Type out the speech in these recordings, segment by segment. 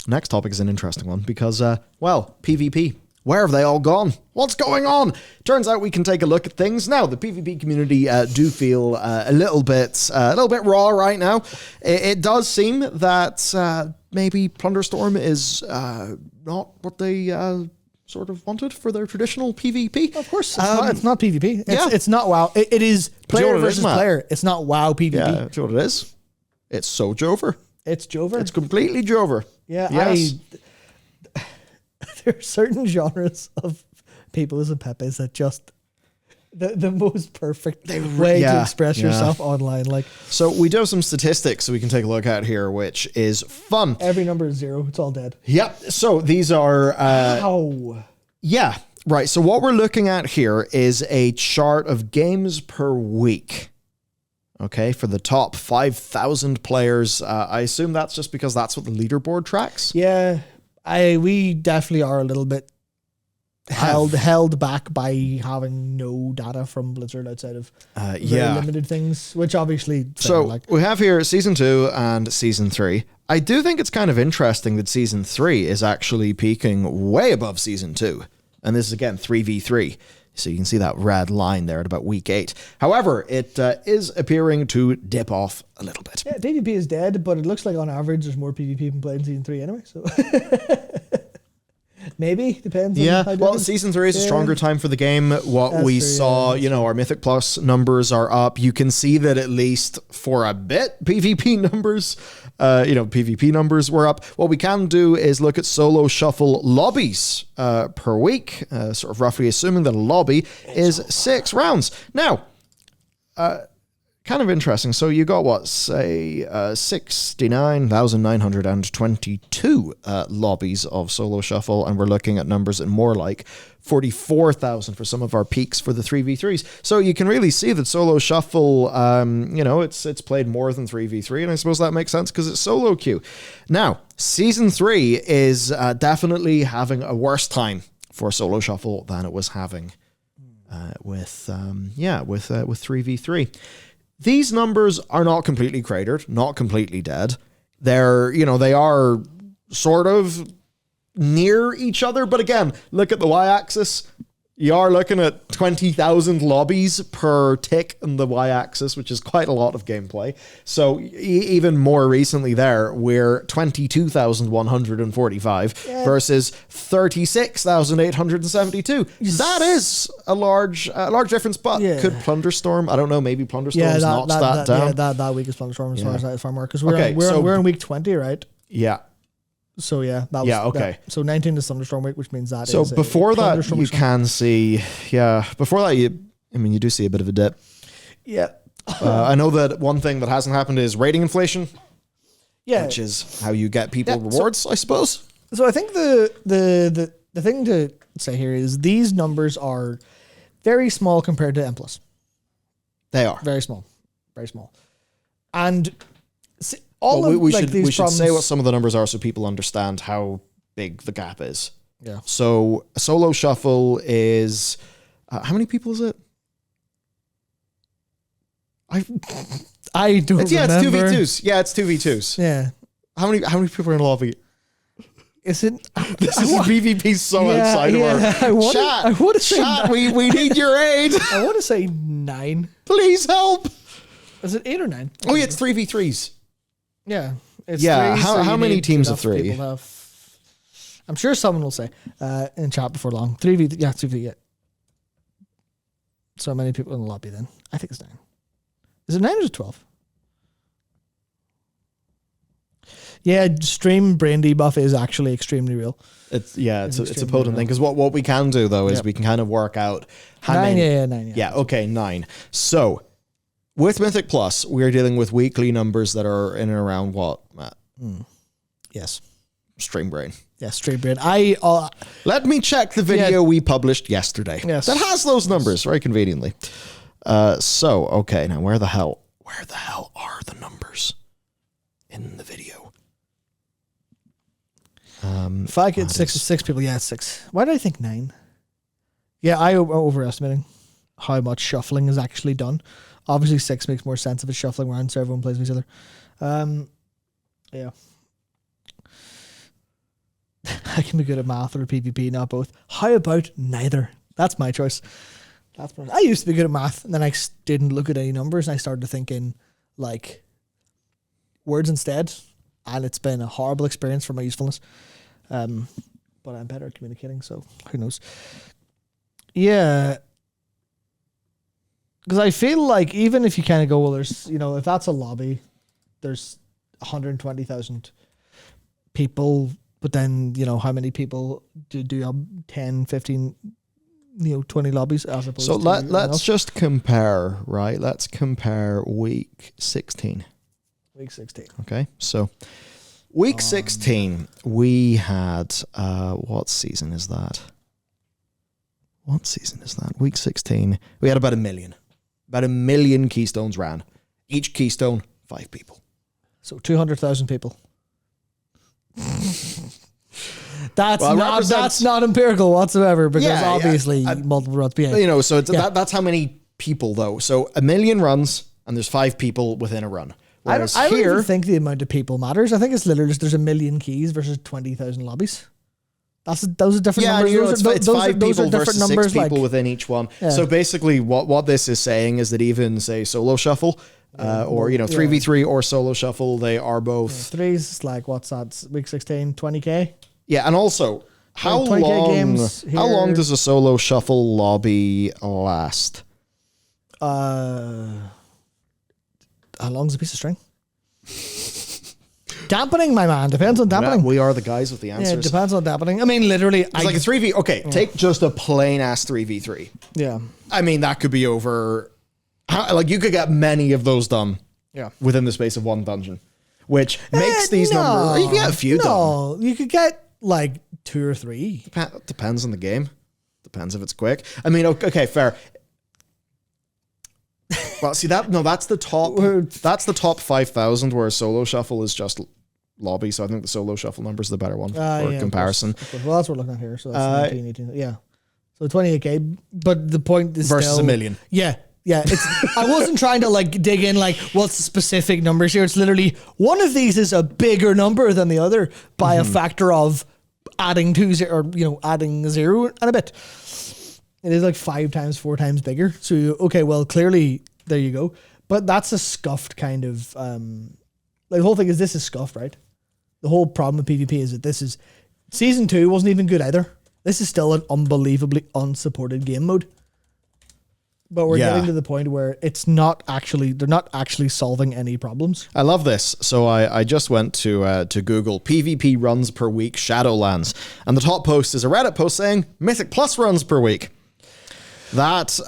this next topic is an interesting one because, PvP. Where have they all gone? What's going on? Turns out we can take a look at things. Now, the PvP community do feel a little bit raw right now. It does seem that maybe Plunderstorm is not what they sort of wanted for their traditional PvP. Of course, it's not PvP. It's not WoW. It is player versus is, player. It's not WoW PvP. Yeah, do you know what it is? It's so Jover. It's Jover? It's completely Jover. Yeah, yes. There are certain genres of Peoples and Pepes that just the most perfect way to express yourself online. Like, so we do have some statistics we can take a look at here, which is fun. Every number is 0. It's all dead. Yep. So these are Ow. Yeah. Right. So what we're looking at here is a chart of games per week. Okay, for the top 5,000 players. I assume that's just because that's what the leaderboard tracks. Yeah. We definitely are a little bit held back by having no data from Blizzard outside of very limited things, which obviously... So we have here Season 2 and Season 3. I do think it's kind of interesting that Season 3 is actually peaking way above Season 2. And this is, again, 3v3. So you can see that red line there at about week 8. However, it is appearing to dip off a little bit. Yeah, PvP is dead, but it looks like on average there's more PvP being played in Season 3 anyway. So maybe, depends. Yeah, well, Season 3 is a stronger time for the game. What we saw, our Mythic Plus numbers are up. You can see that at least for a bit, PvP numbers, PvP numbers were up. What we can do is look at solo shuffle lobbies per week, sort of roughly assuming that a lobby is 6 rounds. Now, kind of interesting. So you got 69,922 lobbies of solo shuffle, and we're looking at numbers at more like 44,000 for some of our peaks for the 3v3s. So you can really see that solo shuffle, it's played more than 3v3, and I suppose that makes sense because it's solo queue. Now, Season 3 is definitely having a worse time for solo shuffle than it was having with 3v3. These numbers are not completely cratered, not completely dead. They are sort of near each other, but again, look at the y-axis. You are looking at 20,000 lobbies per tick on the y-axis, which is quite a lot of gameplay. So even more recently there, we're 22,145 versus 36,872. That is a large difference, but could Plunderstorm, I don't know, maybe Plunderstorm's notched that down. Yeah, that week is Plunderstorm as far as I'm because we're in week 20, right? Yeah. So that was okay. So 19 is Thunderstorm week, which means that so is before that you can see, before that you do see a bit of a dip. Yeah. I know that one thing that hasn't happened is rating inflation. Yeah. Which is how you get people rewards, I suppose. So I think the thing to say here is these numbers are very small compared to M+. They are. Very small. Very small. And we should say what some of the numbers are so people understand how big the gap is. Yeah. So a solo shuffle is how many people is it? I don't remember. It's 2v2s. Yeah, it's 2v2s. Yeah. How many people are in a lobby? Is it? This is PvP outside of our chat. I want to say chat. We need your aid. I want to say 9. Please help. Is it 8 or 9? Oh yeah, it's 3v3s. Yeah. It's 3, how many teams of 3? I'm sure someone will say in chat before long. 3v. Yeah, 2v. Yeah. So many people in the lobby. Then I think it's 9. Is it 9 or is it 12? Yeah, stream brain debuff is actually extremely real. It's a potent thing because what we can do though is we can kind of work out how many. 9. Yeah, okay, 9. So with Mythic Plus, we're dealing with weekly numbers that are in and around what, Matt? Yes. Stream brain. Yeah, stream brain. Let me check the video we published yesterday. Yes. That has those numbers very conveniently. Okay, now where the hell are the numbers in the video? If I get 6 people, it's 6. Why did I think 9? Yeah, I overestimating how much shuffling is actually done. Obviously, 6 makes more sense if it's shuffling around so everyone plays with each other. Yeah. I can be good at math or PvP, not both. How about neither? That's my choice. I used to be good at math, and then I didn't look at any numbers, and I started thinking like words instead, and it's been a horrible experience for my usefulness. But I'm better at communicating, so who knows? Yeah, because I feel like even if you kind of go, well, there's, if that's a lobby, there's 120,000 people, but then how many people do 10, 15? 20 lobbies as opposed so to let's just compare, right? Let's compare week 16. Week 16. Okay, so week 16, we had, what season is that? Week 16, we had about 1 million. About 1 million keystones ran. Each keystone, 5 people. So 200,000 people. That's not empirical whatsoever, because obviously multiple runs. So that's how many people though. So 1 million runs, and there's 5 people within a run. I don't even think the amount of people matters. I think it's literally just there's 1 million keys versus 20,000 lobbies. Those are different numbers. It's 5 people versus 6 people within each one. Yeah. So basically, what this is saying is that even say solo shuffle, or 3v3 or solo shuffle, they are both. Threes like what's that? Week 16, 20k. Yeah, and also, how long does a solo shuffle lobby last? How long's a piece of string? Dampening, my man. Depends on dampening. We are the guys with the answers. Yeah, it depends on dampening. I mean, literally. It's like a 3v. Okay, take just a plain ass 3v3. Yeah. I mean, that could be over. You could get many of those done. Yeah. Within the space of one dungeon, which makes these numbers. You can get a few done. No, you could get like 2 or 3. Depends on the game. Depends if it's quick. I mean, okay, fair. Well, see that's the top. That's the top 5,000. Where a solo shuffle is just lobby. So I think the solo shuffle number is the better one for comparison. Of course. Well, that's what we're looking at here. So that's 19, 18. Yeah. So 28k. But the point is versus still, 1 million. Yeah. Yeah, I wasn't trying to dig in what's the specific numbers here. It's literally one of these is a bigger number than the other by a factor of adding 2 or adding 0 and a bit. It is 5 times, 4 times bigger. So clearly there you go. But that's a scuffed kind of the whole thing is this is scuffed, right? The whole problem with PvP is that this is season 2 wasn't even good either. This is still an unbelievably unsupported game mode. But we're getting to the point where they're not actually solving any problems. I love this. So I just went to Google PvP runs per week Shadowlands, and the top post is a Reddit post saying Mythic Plus runs per week. That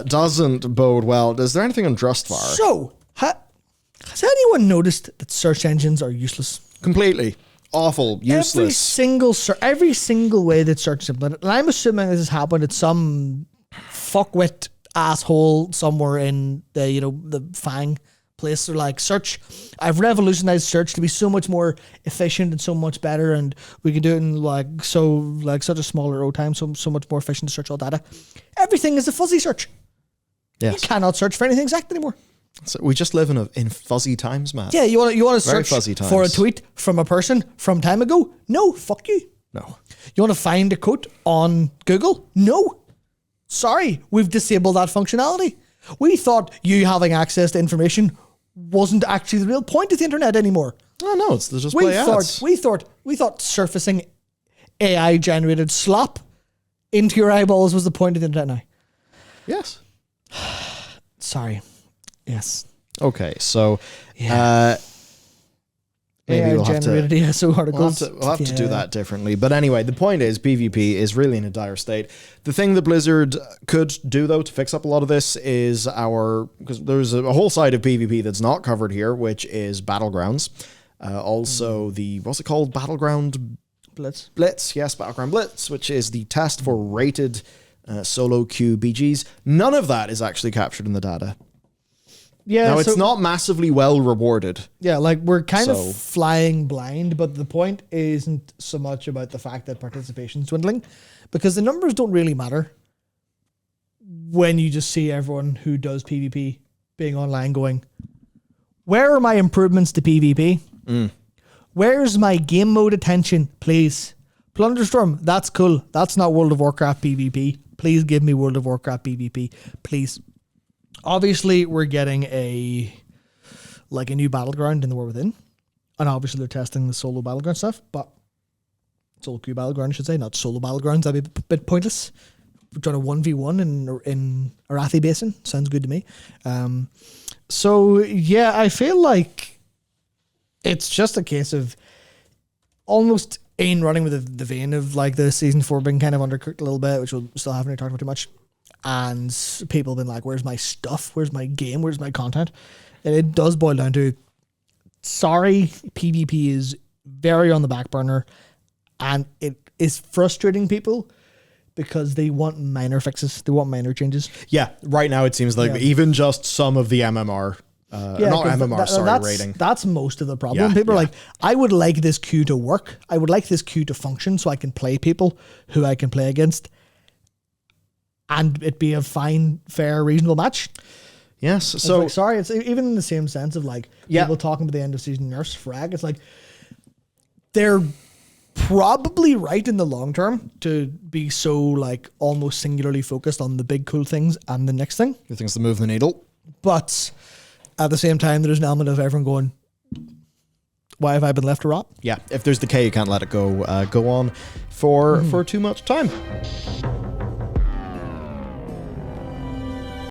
doesn't bode well. Is there anything on Drustvar? So has anyone noticed that search engines are useless? Completely. Awful, useless. Every single way that search is implemented, and I'm assuming this has happened at some fuckwit asshole somewhere in the FANG place. They're like, search, I've revolutionized search to be so much more efficient and so much better, and we can do it in such a smaller O time, so much more efficient to search all data. Everything is a fuzzy search. Yes. You cannot search for anything exact anymore. So we just live in fuzzy times, man. Yeah, you want to search for a tweet from a person from time ago? No, fuck you. No. You want to find a quote on Google? No. Sorry, we've disabled that functionality. We thought you having access to information wasn't actually the real point of the internet anymore. Oh no, it's just play ads. We thought surfacing AI generated slop into your eyeballs was the point of the internet now. Yes. Sorry. Yes. Okay, so maybe we'll have to ESO articles. We'll have to do that differently. But anyway, the point is PvP is really in a dire state. The thing that Blizzard could do though to fix up a lot of this is because there's a whole side of PvP that's not covered here, which is Battlegrounds. Also what's it called? Battleground Blitz. Yes, Battleground Blitz, which is the test for rated solo queue BGs. None of that is actually captured in the data. Yeah, now it's not massively well rewarded. Yeah, we're kind of flying blind, but the point isn't so much about the fact that participation's dwindling, because the numbers don't really matter when you just see everyone who does PvP being online going, where are my improvements to PvP? Where's my game mode attention? Please Plunderstorm, that's cool. That's not World of Warcraft PvP. Please give me World of Warcraft PvP. Please. Obviously, we're getting a new battleground in the War Within. And obviously they're testing the solo battleground stuff, but solo queue battleground, I should say, not solo battlegrounds. That'd be a bit pointless. We're trying a 1v1 in Arathi Basin. Sounds good to me. So yeah, I feel like it's just a case of almost in running with the vein of like the season 4 being kind of undercooked a little bit, which we'll still haven't really talked about too much. And people have been like, where's my stuff? Where's my game? Where's my content? And it does boil down to, sorry, PvP is very on the back burner, and it is frustrating people because they want minor fixes. They want minor changes. Yeah, right now it seems like even just some of the MMR, rating. That's most of the problem. People are like, I would like this queue to work. I would like this queue to function so I can play people who I can play against and it be a fine, fair, reasonable match. Yes. So like, sorry, it's even in the same sense of like people talking about the end of season nerfs frag. It's like they're probably right in the long term to be so like almost singularly focused on the big cool things and the next thing. the things that move the needle. But at the same time, there's an element of everyone going, why have I been left to rot? Yeah. If there's decay, you can't let it go on for too much time.